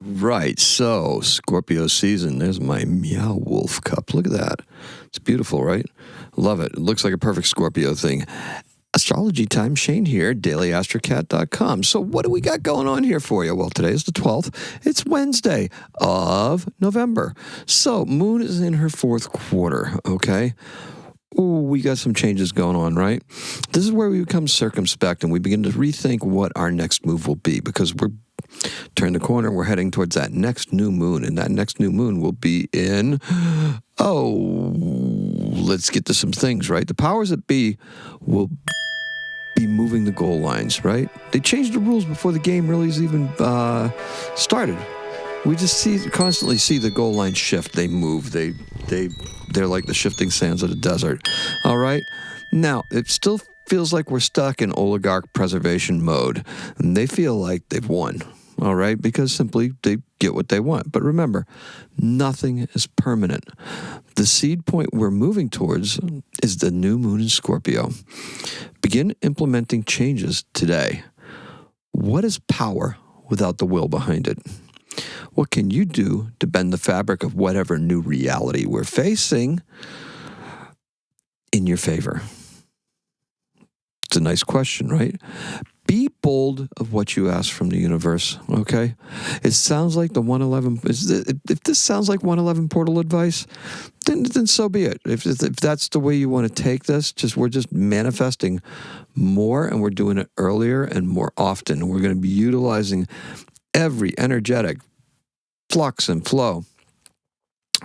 Right, so Scorpio season. There's my Meow Wolf cup. Look at that. It's beautiful, right? Love it. It looks like a perfect Scorpio thing. Astrology time, Shane here, daily-astrocat.com. So what do we got going on here for you? Well, today is the 12th. It's Wednesday of November. So Moon is in her fourth quarter, okay? Ooh, we got some changes going on, right? This is where we become circumspect and we begin to rethink what our next move will be, because we're turn the corner, we're heading towards that next new moon, and that next new moon will be in, let's get to some things, right? The powers that be will be moving the goal lines, right? They changed the rules before the game really is even started. We just constantly see the goal line shift. They move. They're like the shifting sands of the desert. All right? Now, it still feels like we're stuck in oligarch preservation mode, and they feel like they've won. All right? Because simply they get what they want. But remember, nothing is permanent. The seed point we're moving towards is the new moon in Scorpio. Begin implementing changes today. What is power without the will behind it? What can you do to bend the fabric of whatever new reality we're facing in your favor? It's a nice question, right? Be bold of what you ask from the universe, okay? It sounds like the 111, if this sounds like 111 portal advice, then so be it. If that's the way you want to take this, we're just manifesting more, and we're doing it earlier and more often. We're going to be utilizing every energetic flux and flow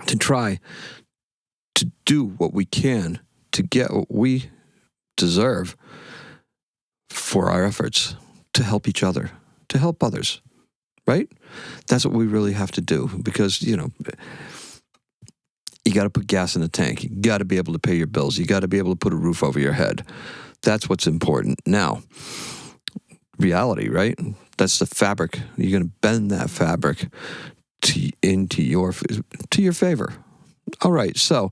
to try to do what we can to get what we deserve for our efforts to help each other, to help others, right? That's what we really have to do, because, you got to put gas in the tank. You got to be able to pay your bills. You got to be able to put a roof over your head. That's what's important. Now, reality, right? That's the fabric. You're going to bend that fabric into your favor. All right, so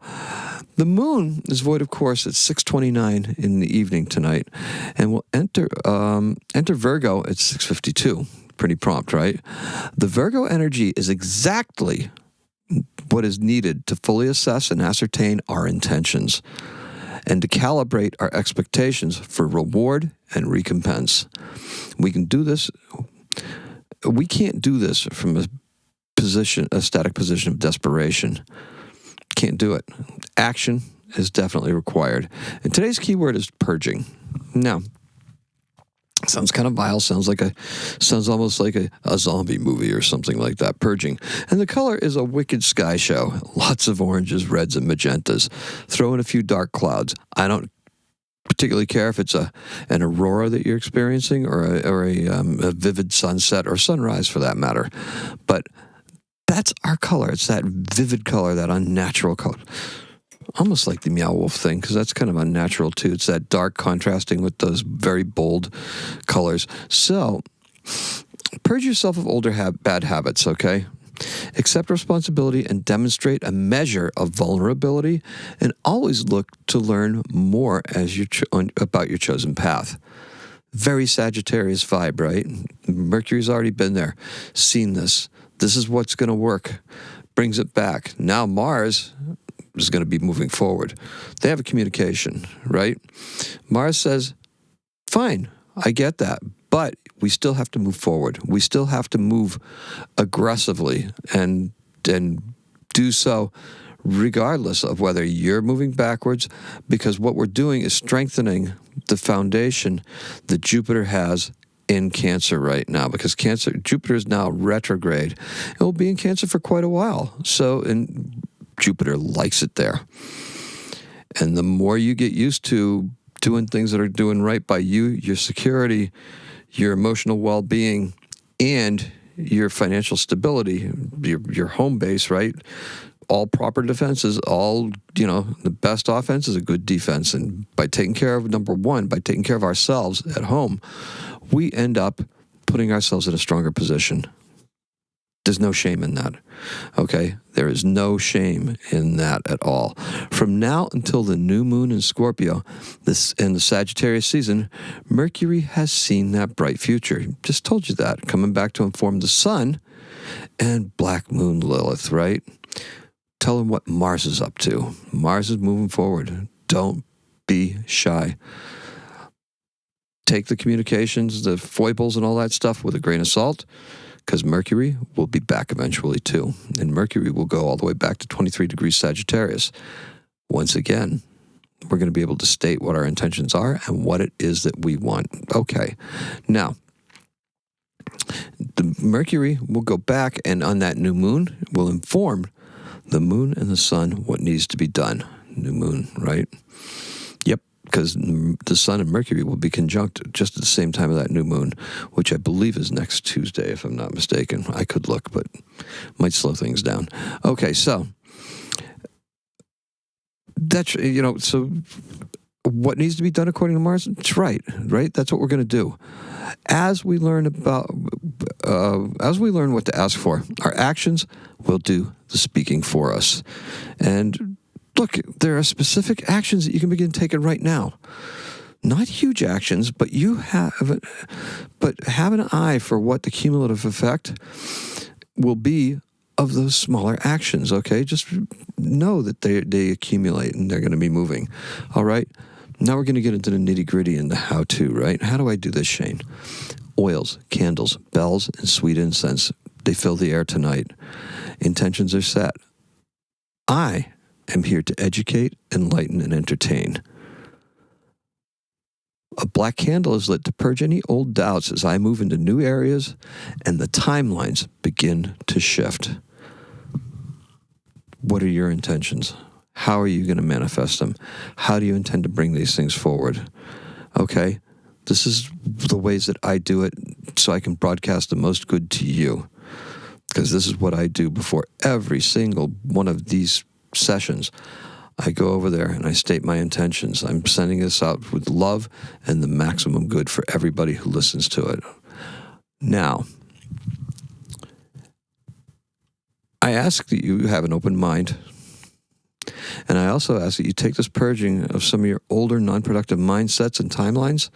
the moon is void of course at 6:29 in the evening tonight, and will enter Virgo at 6:52. Pretty prompt, right? The Virgo energy is exactly what is needed to fully assess and ascertain our intentions, and to calibrate our expectations for reward and recompense. We can do this. We can't do this from a static position of desperation. Can't do it. Action is definitely required. And today's keyword is purging. Now, sounds kind of vile. Sounds almost like a zombie movie or something like that. Purging. And the color is a wicked sky show. Lots of oranges, reds, and magentas. Throw in a few dark clouds. I don't particularly care if it's an aurora that you're experiencing, or a vivid sunset or sunrise for that matter. But that's our color. It's that vivid color, that unnatural color. Almost like the Meow Wolf thing, because that's kind of unnatural too. It's that dark contrasting with those very bold colors. So, purge yourself of older bad habits, okay? Accept responsibility and demonstrate a measure of vulnerability, and always look to learn more as about your chosen path. Very Sagittarius vibe, right? Mercury's already been there, seen this. This is what's going to work. Brings it back. Now Mars is going to be moving forward. They have a communication, right? Mars says, fine, I get that, but we still have to move forward. We still have to move aggressively and do so regardless of whether you're moving backwards, because what we're doing is strengthening the foundation that Jupiter has in Cancer right now, because Jupiter is now retrograde. It will be in Cancer for quite a while. And Jupiter likes it there. And the more you get used to doing things that are doing right by you, your security, your emotional well-being, and your financial stability, your home base, right? All proper defenses, the best offense is a good defense. And by taking care of, by taking care of ourselves at home, we end up putting ourselves in a stronger position. There's no shame in that, okay? There is no shame in that at all. From now until the new moon in Scorpio, this in the Sagittarius season, Mercury has seen that bright future. Just told you that. Coming back to inform the sun and Black Moon Lilith, right? Tell them what Mars is up to. Mars is moving forward. Don't be shy. Take the communications, the foibles and all that stuff with a grain of salt, because Mercury will be back eventually too. And Mercury will go all the way back to 23 degrees Sagittarius. Once again, we're going to be able to state what our intentions are and what it is that we want. Okay. Now, the Mercury will go back, and on that new moon will inform the moon and the sun what needs to be done. New moon, right? Yep, because the sun and Mercury will be conjunct just at the same time of that new moon, which I believe is next Tuesday, if I'm not mistaken. I could look, but might slow things down. Okay, so that's, so what needs to be done according to Mars? It's right? That's what we're going to do. As we learn what to ask for, our actions will do the speaking for us. And look, there are specific actions that you can begin taking right now. Not huge actions, but have an eye for what the cumulative effect will be of those smaller actions, okay? Just know that they accumulate and they're going to be moving, all right? Now we're going to get into the nitty-gritty and the how-to, right? How do I do this, Shane? Oils, candles, bells, and sweet incense. They fill the air tonight. Intentions are set. I am here to educate, enlighten, and entertain. A black candle is lit to purge any old doubts as I move into new areas and the timelines begin to shift. What are your intentions? How are you going to manifest them? How do you intend to bring these things forward? Okay? This is the ways that I do it so I can broadcast the most good to you. Because this is what I do before every single one of these sessions. I go over there and I state my intentions. I'm sending this out with love and the maximum good for everybody who listens to it. Now, I ask that you have an open mind. And I also ask that you take this purging of some of your older non-productive mindsets and timelines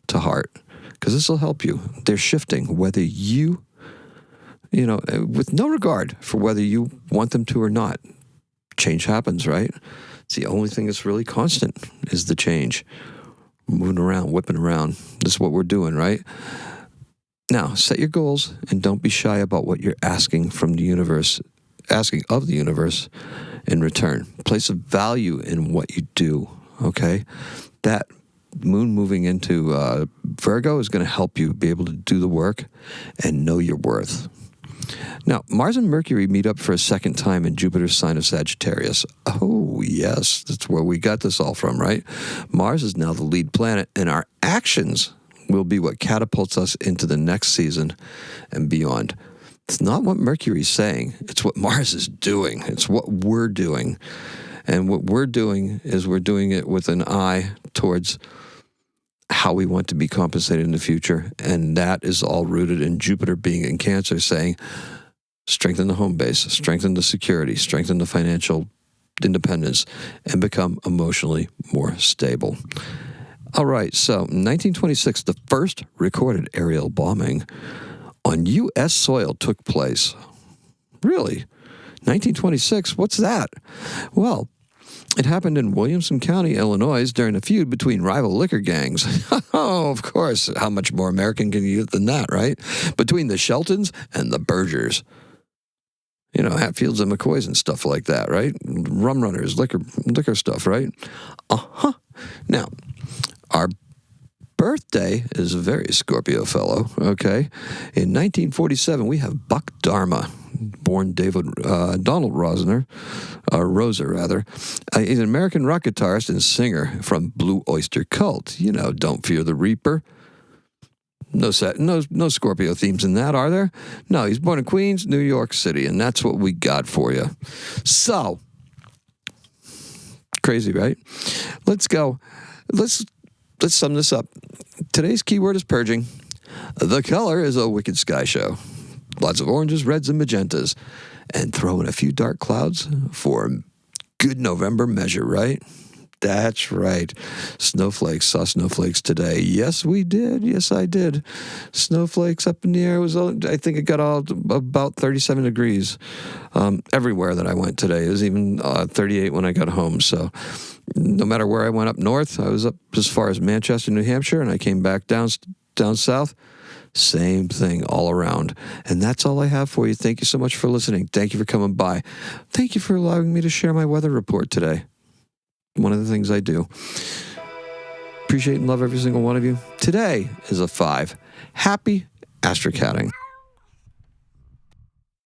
to heart, because this will help you. They're shifting, whether you, with no regard for whether you want them to or not. Change happens, right? It's the only thing that's really constant is the change. Moving around, whipping around. This is what we're doing, right? Now, set your goals and don't be shy about what you're asking of the universe in return. Place a value in what you do, okay? That moon moving into Virgo is going to help you be able to do the work and know your worth. Now, Mars and Mercury meet up for a second time in Jupiter's sign of Sagittarius. Oh, yes, that's where we got this all from, right? Mars is now the lead planet, and our actions will be what catapults us into the next season and beyond. It's not what Mercury's saying. It's what Mars is doing. It's what we're doing. And what we're doing is we're doing it with an eye towards how we want to be compensated in the future. And that is all rooted in Jupiter being in Cancer, saying, strengthen the home base, strengthen the security, strengthen the financial independence, and become emotionally more stable. All right, so 1926, the first recorded aerial bombing on U.S. soil took place. Really? 1926? What's that? Well, it happened in Williamson County, Illinois, during a feud between rival liquor gangs. Oh, of course. How much more American can you get than that, right? Between the Sheltons and the Bergers. Hatfields and McCoys and stuff like that, right? Rum runners, liquor stuff, right? Uh-huh. Now, our birthday is a very Scorpio fellow, okay? In 1947, we have Buck Dharma, born Donald Roser. He's an American rock guitarist and singer from Blue Oyster Cult. Don't Fear the Reaper. No Scorpio themes in that, are there? No, he's born in Queens, New York City, and that's what we got for you. So, crazy, right? Let's go. Let's sum this up. Today's keyword is purging. The color is a wicked sky show. lots of oranges, reds, and magentas. And throw in a few dark clouds for a good November measure, right? That's right. Snowflakes. Saw snowflakes today. Yes, we did. Yes, I did. Snowflakes up in the air. I think it got all about 37 degrees everywhere that I went today. It was even 38 when I got home. So no matter where I went up north, I was up as far as Manchester, New Hampshire, and I came back down south. Same thing all around. And that's all I have for you. Thank you so much for listening. Thank you for coming by. Thank you for allowing me to share my weather report today. One of the things I do. Appreciate and love every single one of you. Today is a 5. Happy astrocatting.